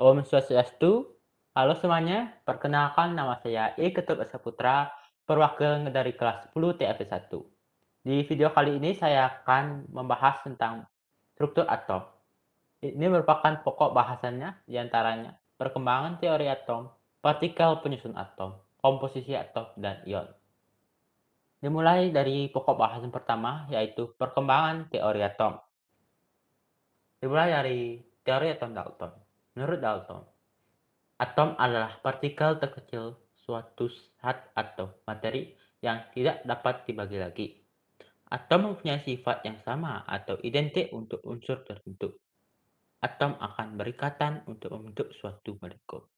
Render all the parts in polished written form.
Om Swastiastu. Halo semuanya, perkenalkan nama saya I. Ketut Esa Putra, perwakilan dari kelas 10 TFS 1. Di video kali ini saya akan membahas tentang struktur atom. Ini merupakan pokok bahasannya, diantaranya perkembangan teori atom, partikel penyusun atom, komposisi atom, dan ion. Dimulai dari pokok bahasan pertama, yaitu perkembangan teori atom. Dimulai dari teori atom Dalton. Menurut Dalton, atom adalah partikel terkecil suatu zat atau materi yang tidak dapat dibagi lagi. Atom mempunyai sifat yang sama atau identik untuk unsur tertentu. Atom akan berikatan untuk membentuk suatu molekul.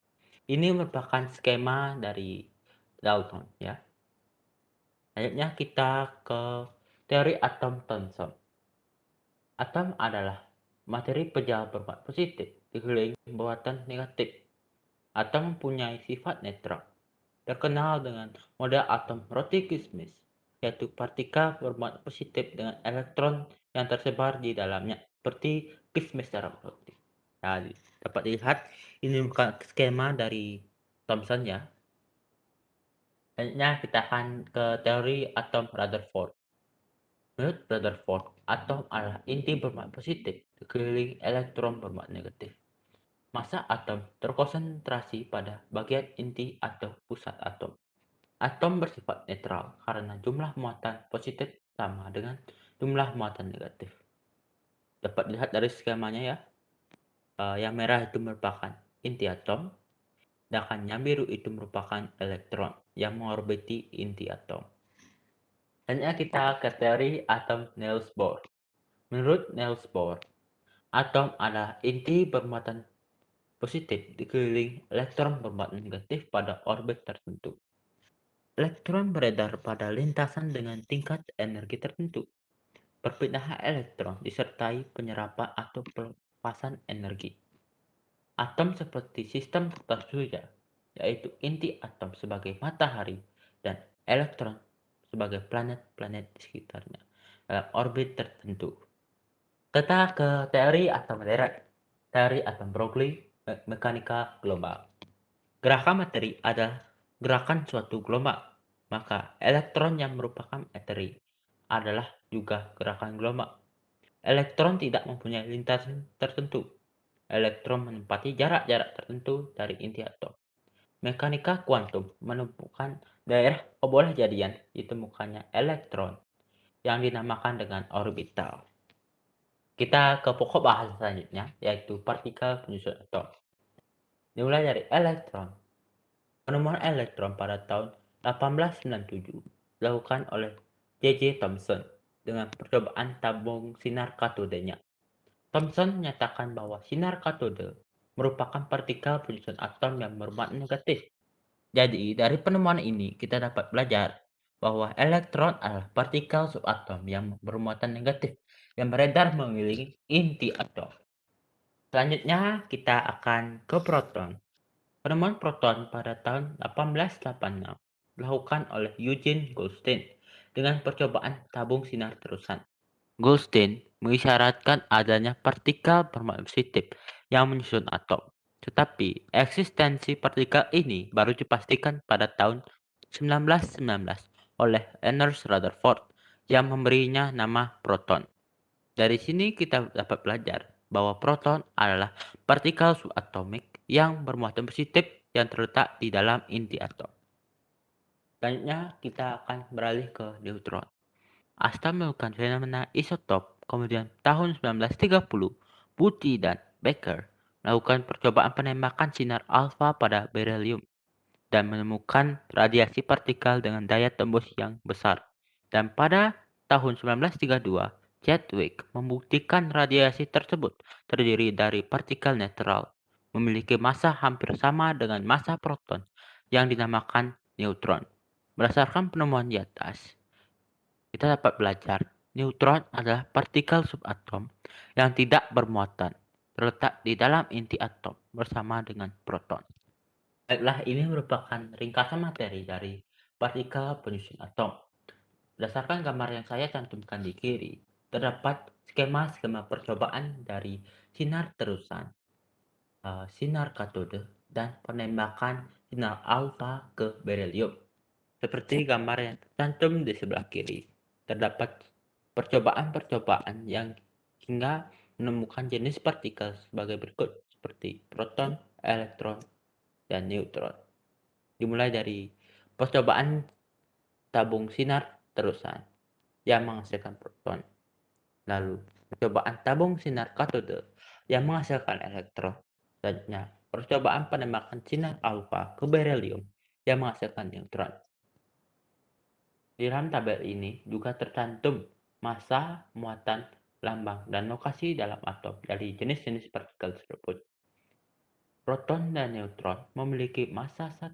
Ini merupakan skema dari Dalton, ya. Selanjutnya kita ke teori atom Thomson. Atom adalah materi pejalan berbuat positif dikelilingi muatan negatif. Atom mempunyai sifat netral, terkenal dengan model atom roti kismis, yaitu partikel bermuatan positif dengan elektron yang tersebar di dalamnya, seperti kismis dalam roti. Nah, dapat dilihat ini bukan skema dari Thomson, ya. Selanjutnya kita akan ke teori atom Rutherford. Menurut Rutherford, atom adalah inti bermuatan positif dikelilingi elektron bermuatan negatif. Massa atom terkonsentrasi pada bagian inti atau pusat atom. Atom bersifat netral karena jumlah muatan positif sama dengan jumlah muatan negatif. Dapat dilihat dari skemanya, ya. Yang merah itu merupakan inti atom, sedangkan yang biru itu merupakan elektron yang mengorbiti inti atom. Selanjutnya kita ke teori atom Niels Bohr. Menurut Niels Bohr, atom adalah inti bermuatan positif dikelilingi elektron bermuatan negatif pada orbit tertentu. Elektron beredar pada lintasan dengan tingkat energi tertentu. Perpindahan elektron disertai penyerapan atau pelepasan energi. Atom seperti sistem tata surya, yaitu inti atom sebagai matahari dan elektron sebagai planet-planet di sekitarnya dalam orbit tertentu. Kita ke teori atom modern. Teori atom Broglie, mekanika gelombang. Gerakan materi adalah gerakan suatu gelombang, maka elektron yang merupakan materi adalah juga gerakan gelombang. Elektron tidak mempunyai lintasan tertentu. Elektron menempati jarak-jarak tertentu dari inti atom. Mekanika kuantum menemukan daerah kebolehjadian ditemukannya elektron yang dinamakan dengan orbital. Kita ke pokok bahasan selanjutnya, yaitu partikel penyusun atom. Dimulai dari elektron. Penemuan elektron pada tahun 1897 dilakukan oleh J.J. Thomson dengan percobaan tabung sinar katodenya. Thomson menyatakan bahwa sinar katode merupakan partikel penyusun atom yang bermuatan negatif. Jadi, dari penemuan ini kita dapat belajar bahwa elektron adalah partikel subatom yang bermuatan negatif yang beredar mengelilingi inti atom. Selanjutnya, kita akan ke proton. Penemuan proton pada tahun 1886 dilakukan oleh Eugene Goldstein dengan percobaan tabung sinar terusan. Goldstein mengisyaratkan adanya partikel bermuatan positif yang menyusun atom. Tetapi eksistensi partikel ini baru dipastikan pada tahun 1919 oleh Ernest Rutherford yang memberinya nama proton. Dari sini kita dapat belajar bahwa proton adalah partikel subatomik yang bermuatan positif yang terletak di dalam inti atom. Selanjutnya kita akan beralih ke neutron. Einstein melakukan fenomena isotop, kemudian tahun 1930, Buty dan Becker melakukan percobaan penembakan sinar alfa pada beryllium dan menemukan radiasi partikel dengan daya tembus yang besar. Dan pada tahun 1932, Chadwick membuktikan radiasi tersebut terdiri dari partikel netral, memiliki massa hampir sama dengan massa proton yang dinamakan neutron. Berdasarkan penemuan di atas, kita dapat belajar neutron adalah partikel subatom yang tidak bermuatan, terletak di dalam inti atom bersama dengan proton. Baiklah, ini merupakan ringkasan materi dari partikel penyusun atom. Berdasarkan gambar yang saya cantumkan di kiri, terdapat skema-skema percobaan dari sinar terusan. sinar katode dan penembakan sinar alfa ke berilium. Seperti gambar yang tercantum di sebelah kiri, terdapat percobaan-percobaan yang hingga menemukan jenis partikel sebagai berikut, seperti proton, elektron, dan neutron. Dimulai dari percobaan tabung sinar terusan yang menghasilkan proton. Lalu, percobaan tabung sinar katode yang menghasilkan elektron. Selanjutnya, percobaan penembakan sinar alfa ke berilium yang menghasilkan neutron. Di dalam tabel ini juga tercantum massa, muatan, lambang, dan lokasi dalam atom dari jenis-jenis partikel tersebut. Proton dan neutron memiliki massa 1,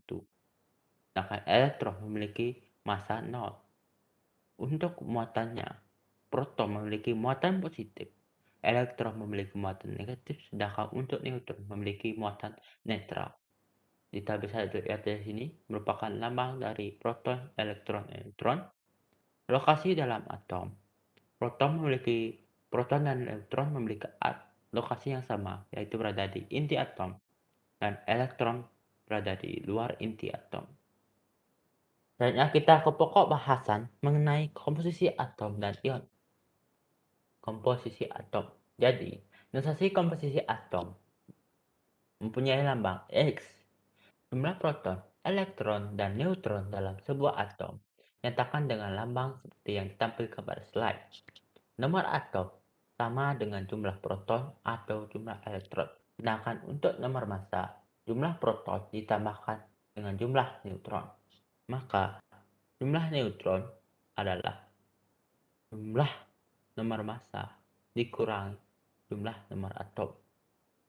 sedangkan elektron memiliki massa 0. Untuk muatannya, proton memiliki muatan positif, elektron memiliki muatan negatif, sedangkan untuk neutron memiliki muatan netral. Kita bisa lihat di sini merupakan lambang dari proton, elektron, dan neutron. Lokasi dalam atom. Proton dan elektron memiliki lokasi yang sama, yaitu berada di inti atom, dan elektron berada di luar inti atom. Selanjutnya kita ke pokok bahasan mengenai komposisi atom dan ion. Komposisi atom. Jadi, notasisi komposisi atom mempunyai lambang X. Jumlah proton, elektron, dan neutron dalam sebuah atom nyatakan dengan lambang seperti yang ditampilkan pada slide. Nomor atom sama dengan jumlah proton atau jumlah elektron. Sedangkan untuk nomor massa, jumlah proton ditambahkan dengan jumlah neutron. Maka, jumlah neutron adalah jumlah nomor massa dikurangi jumlah nomor atom.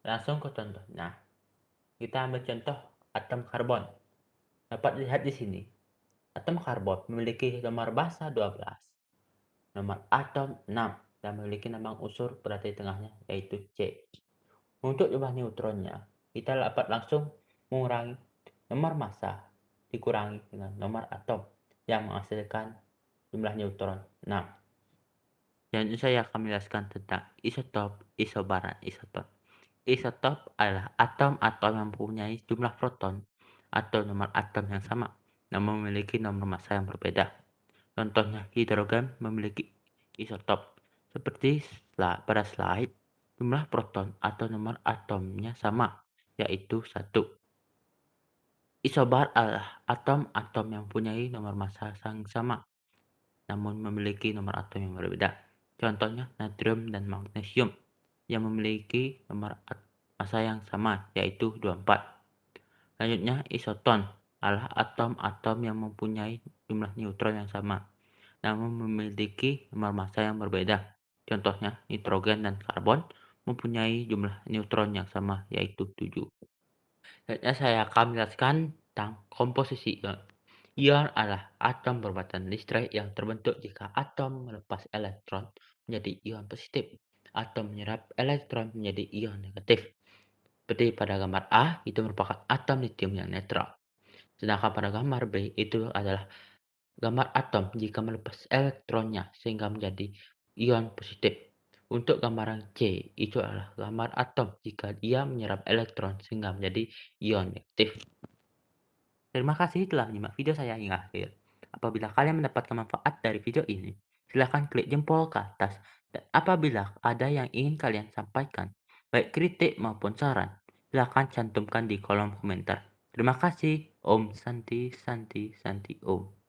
Langsung ke contohnya. Kita ambil contoh atom karbon. Dapat dilihat di sini. Atom karbon memiliki nomor massa 12, nomor atom 6, dan memiliki lambang unsur berada di tengahnya yaitu C. Untuk jumlah neutronnya, kita dapat langsung mengurangi nomor massa dikurangi dengan nomor atom yang menghasilkan jumlah neutron 6. Dan ini saya akan menjelaskan tentang isotop, isobar, dan isoton. Isotop adalah atom-atom yang mempunyai jumlah proton atau nomor atom yang sama, namun memiliki nomor massa yang berbeda. Contohnya, hidrogen memiliki isotop. Seperti pada slide, jumlah proton atau nomor atomnya sama, yaitu 1. Isobar adalah atom-atom yang mempunyai nomor massa yang sama, namun memiliki nomor atom yang berbeda. Contohnya, natrium dan magnesium yang memiliki nomor massa yang sama, yaitu 24. Selanjutnya, isoton adalah atom-atom yang mempunyai jumlah neutron yang sama, namun memiliki nomor massa yang berbeda. Contohnya, nitrogen dan karbon mempunyai jumlah neutron yang sama, yaitu 7. Selanjutnya saya akan menjelaskan tentang komposisi ion. Ion adalah atom berbatan listrik yang terbentuk jika atom melepas elektron menjadi ion positif atau menyerap elektron menjadi ion negatif. Seperti pada gambar A, itu merupakan atom litium yang netral. Sedangkan pada gambar B, itu adalah gambar atom jika melepas elektronnya sehingga menjadi ion positif. Untuk gambaran C, itu adalah gambar atom jika dia menyerap elektron sehingga menjadi ion negatif. Terima kasih telah menyimak video saya hingga akhir. Apabila kalian mendapatkan manfaat dari video ini, silakan klik jempol ke atas. Dan apabila ada yang ingin kalian sampaikan, baik kritik maupun saran, silakan cantumkan di kolom komentar. Terima kasih. Om Santi Santi Santi Om.